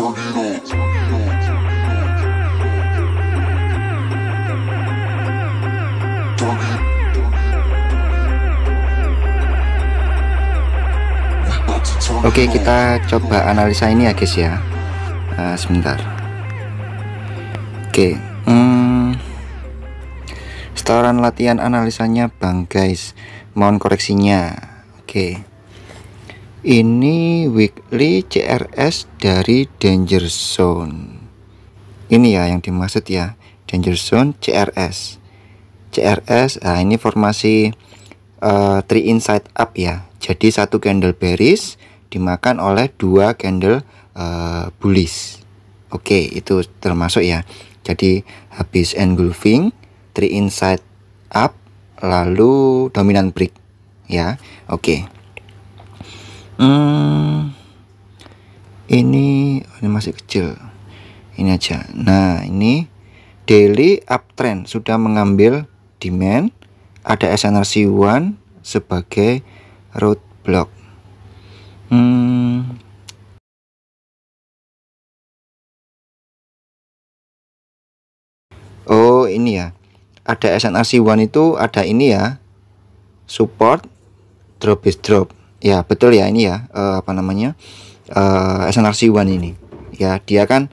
Oke, kita coba analisa ini ya guys ya. Sebentar. Oke, setoran latihan analisanya bang guys, mohon koreksinya. Oke, ini weekly CRS dari Danger Zone. Ini ya yang dimaksud ya, Danger Zone CRS. Nah ini formasi three inside up ya. Jadi satu candle bearish dimakan oleh dua candle bullish. Oke, itu termasuk ya. Jadi habis engulfing, three inside up, lalu dominant break ya. Oke. Ini masih kecil. Ini aja. Nah, ini daily uptrend sudah mengambil demand, ada SNRC1 sebagai roadblock. Oh, ini ya. Ada SNRC1 itu ada ini ya. Support, drop is drop. Ya, betul ya ini ya. SNRC1 ini. Ya, dia kan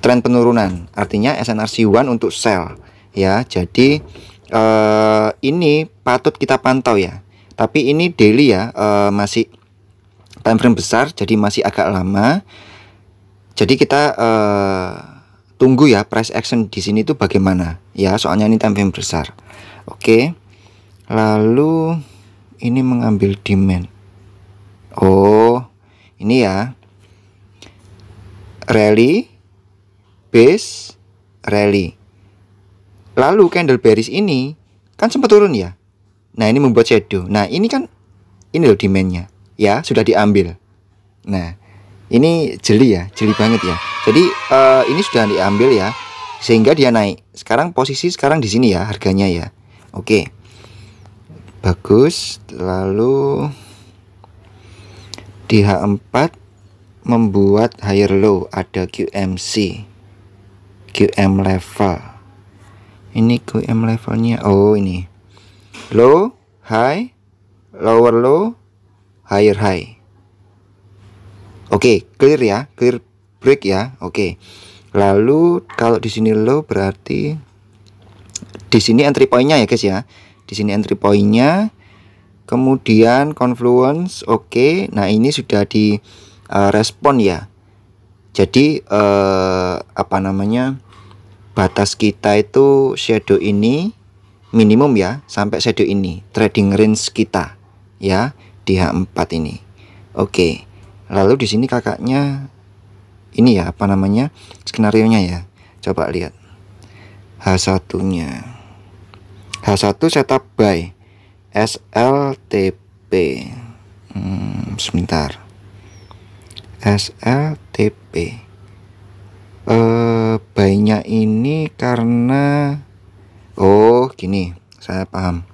tren penurunan. Artinya SNRC1 untuk sell. Ya, jadi ini patut kita pantau ya. Tapi ini daily ya, masih time frame besar, jadi masih agak lama. Jadi kita tunggu ya price action di sini tuh bagaimana ya, soalnya ini time frame besar. Oke. Lalu ini mengambil demand. Oh, ini ya. Rally, base, rally. Lalu candle bearish ini kan sempat turun ya. Nah, ini membuat shadow. Nah, ini kan ini loh demandnya ya, sudah diambil. Nah, ini jeli ya, jeli banget ya. Jadi ini sudah diambil ya, sehingga dia naik. Sekarang posisi sekarang di sini ya harganya ya. Oke, bagus. Lalu di H4 membuat higher low, ada QMC, QM level. Ini QM levelnya. Oh, ini low, high, lower low, higher high. Oke, clear ya, clear break ya. Oke. Lalu kalau di sini low berarti di sini entry point-nya ya guys ya. Di sini entry point-nya. Kemudian confluence, oke. Nah, ini sudah di respon ya. Jadi batas kita itu shadow ini minimum ya, sampai shadow ini trading range kita ya di H4 ini. Oke. Lalu di sini kakaknya ini ya skenarionya ya. Coba lihat H1-nya. H1 setup buy SLTP. Sebentar. SLTP. Buy-nya ini karena gini, saya paham.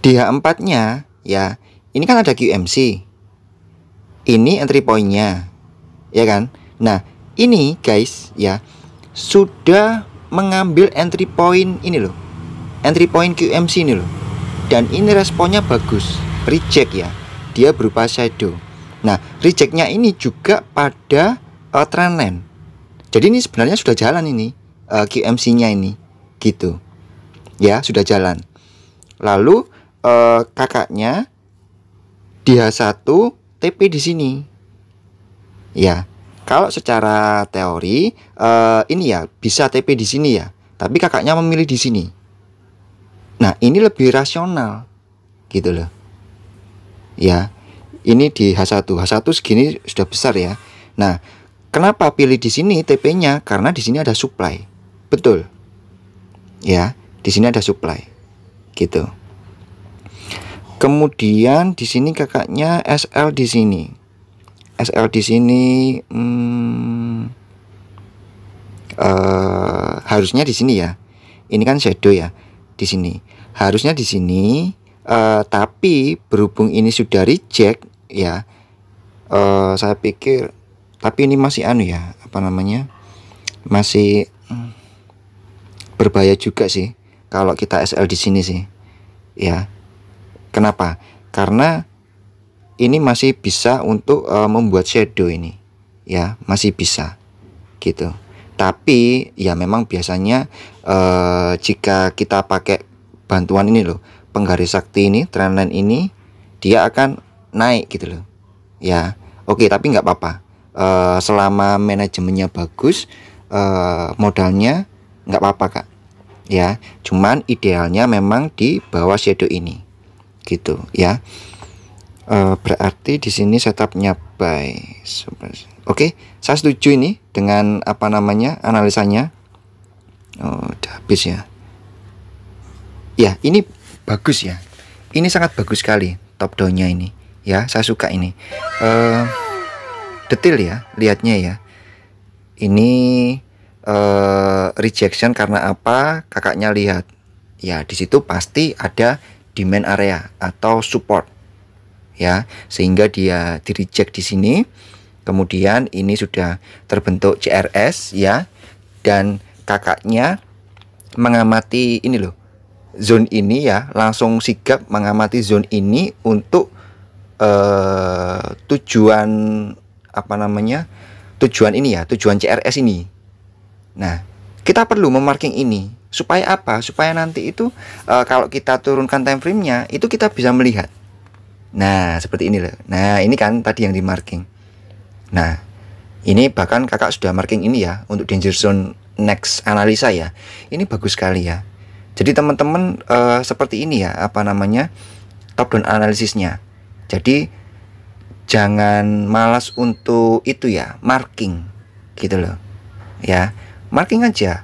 Di H4-nya ya, ini kan ada QMC. Ini entry point-nya. Ya kan? Nah, ini guys ya sudah mengambil entry point ini loh. Entry point QMC ini loh. Dan ini responnya bagus. Reject ya. Dia berupa shadow. Nah, rejectnya ini juga pada trendline. Jadi ini sebenarnya sudah jalan ini QMC-nya ini, gitu. Ya, sudah jalan. Lalu kakaknya di H1 TP di sini. Ya, kalau secara teori ini ya bisa TP di sini ya, tapi kakaknya memilih di sini. Nah, ini lebih rasional, gitu loh. Ya, ini di H1 segini sudah besar ya. Nah, kenapa pilih di sini TP-nya? Karena di sini ada supply. Betul. Ya, di sini ada supply. Gitu. Kemudian di sini kakaknya SL di sini. SL di sini harusnya di sini ya. Ini kan shadow ya. Di sini. Harusnya di sini, tapi berhubung ini sudah reject ya. Saya pikir Tapi ini masih anu ya, apa namanya, masih berbahaya juga sih kalau kita SL di sini sih ya. Kenapa? Karena ini masih bisa untuk membuat shadow ini ya, masih bisa gitu. Tapi ya memang biasanya jika kita pakai bantuan ini loh, penggaris sakti ini, trendline ini, dia akan naik gitu loh ya. Oke, tapi nggak apa-apa, selama manajemennya bagus, modalnya nggak apa-apa kak ya. Cuman idealnya memang di bawah shadow ini gitu ya. Berarti di sini setupnya buy. Oke, saya setuju ini dengan apa namanya analisanya. Oh, udah habis ya. Ya, ini bagus ya. Ini sangat bagus sekali top downnya ini. Ya, saya suka ini. Detail ya, lihatnya ya. Ini rejection karena apa? Kakaknya lihat. Ya, di situ pasti ada demand area atau support. Ya, sehingga dia di reject di sini. Kemudian ini sudah terbentuk CRS ya, dan kakaknya mengamati ini loh, zone ini ya, langsung sigap mengamati zone ini untuk tujuan apa namanya, tujuan ini ya, tujuan CRS ini. Nah, kita perlu memarking ini supaya apa? Supaya nanti itu kalau kita turunkan time frame-nya itu kita bisa melihat. Nah, seperti ini loh. Nah, ini kan tadi yang di marking. Nah, ini bahkan kakak sudah marking ini ya untuk danger zone next analisa ya. Ini bagus sekali ya. Jadi teman-teman seperti ini ya, apa namanya, top down analisisnya. Jadi jangan malas untuk itu ya, marking gitu loh. Ya, marking aja.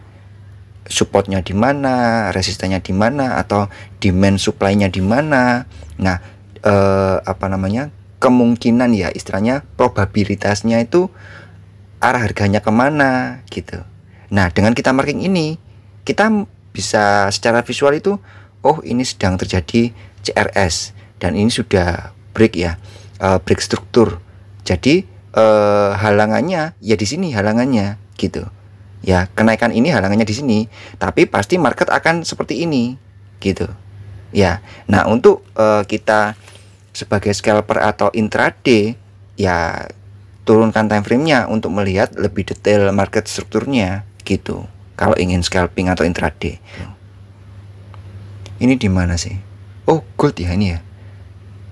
Supportnya di mana, resistannya di mana, atau demand supply-nya di mana. Nah, apa namanya, kemungkinan ya, istilahnya probabilitasnya itu arah harganya kemana gitu. Nah, dengan kita marking ini, kita bisa secara visual itu, oh ini sedang terjadi CRS dan ini sudah break ya, break struktur. Jadi halangannya ya di sini, halangannya gitu ya. Kenaikan ini halangannya di sini, tapi pasti market akan seperti ini gitu ya. Nah, untuk kita sebagai scalper atau intraday ya, turunkan time frame-nya untuk melihat lebih detail market strukturnya gitu. Kalau ingin scalping atau intraday. Ini di mana sih? Oh, gold ya ini ya.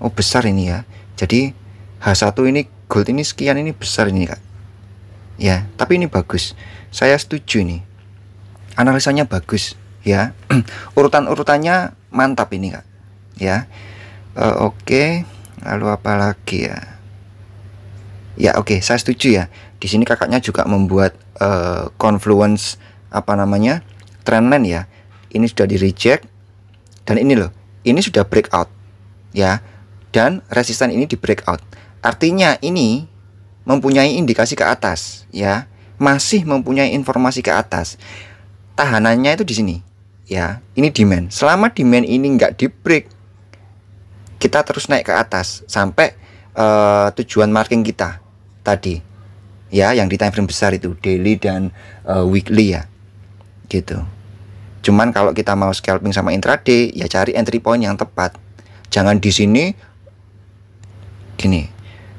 Oh, besar ini ya. Jadi H1 ini gold ini sekian, ini besar ini kak. Ya, tapi ini bagus. Saya setuju nih. Analisanya bagus ya. Urutan-urutannya mantap ini kak. Ya. Oke, lalu apa lagi ya? Ya oke, saya setuju ya. Di sini kakaknya juga membuat confluence apa namanya, trendline ya. Ini sudah di reject dan ini loh, ini sudah breakout ya. Dan resisten ini di breakout. Artinya ini mempunyai indikasi ke atas ya, masih mempunyai informasi ke atas. Tahanannya itu di sini ya. Ini demand. Selama demand ini nggak di break, kita terus naik ke atas sampai tujuan marking kita tadi ya, yang di time frame besar itu daily dan weekly ya gitu. Cuman kalau kita mau scalping sama intraday ya, cari entry point yang tepat. Jangan di sini gini,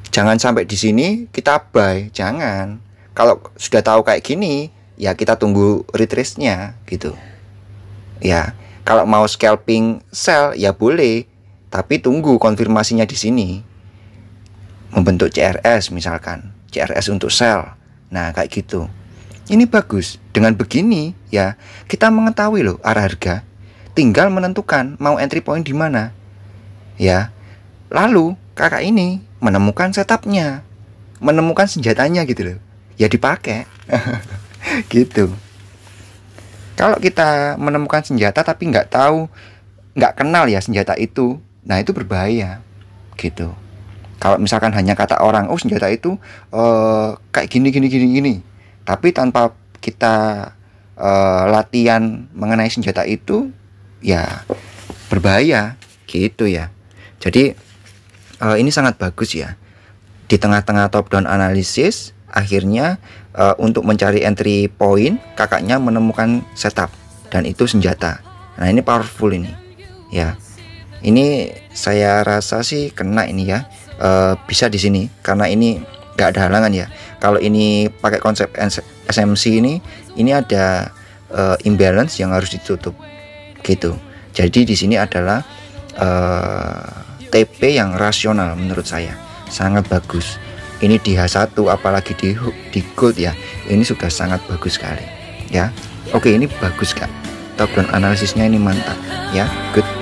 jangan sampai di sini kita buy, jangan. Kalau sudah tahu kayak gini ya, kita tunggu retrace-nya gitu ya. Kalau mau scalping sell ya boleh, tapi tunggu konfirmasinya di sini. Membentuk CRS misalkan, CRS untuk sell. Nah, kayak gitu. Ini bagus. Dengan begini ya, kita mengetahui loh arah harga. Tinggal menentukan mau entry point di mana. Ya. Lalu kakak ini menemukan setupnya, menemukan senjatanya gitu loh. Ya dipakai. Gitu. Kalau kita menemukan senjata tapi nggak tahu, nggak kenal ya senjata itu, nah itu berbahaya gitu. Kalau misalkan hanya kata orang, oh senjata itu kayak gini, tapi tanpa kita latihan mengenai senjata itu, ya berbahaya gitu ya. Jadi ini sangat bagus ya. Di tengah-tengah top down analisis Akhirnya untuk mencari entry point, kakaknya menemukan setup dan itu senjata. Nah ini powerful ini ya. Ini saya rasa sih kena ini ya, bisa di sini karena ini nggak ada halangan ya. Kalau ini pakai konsep SMC ini ada imbalance yang harus ditutup gitu. Jadi di sini adalah TP yang rasional menurut saya, sangat bagus. Ini di H1 apalagi di gold ya, ini sudah sangat bagus sekali ya. Oke, ini bagus Kak, top down analisisnya ini mantap ya, good.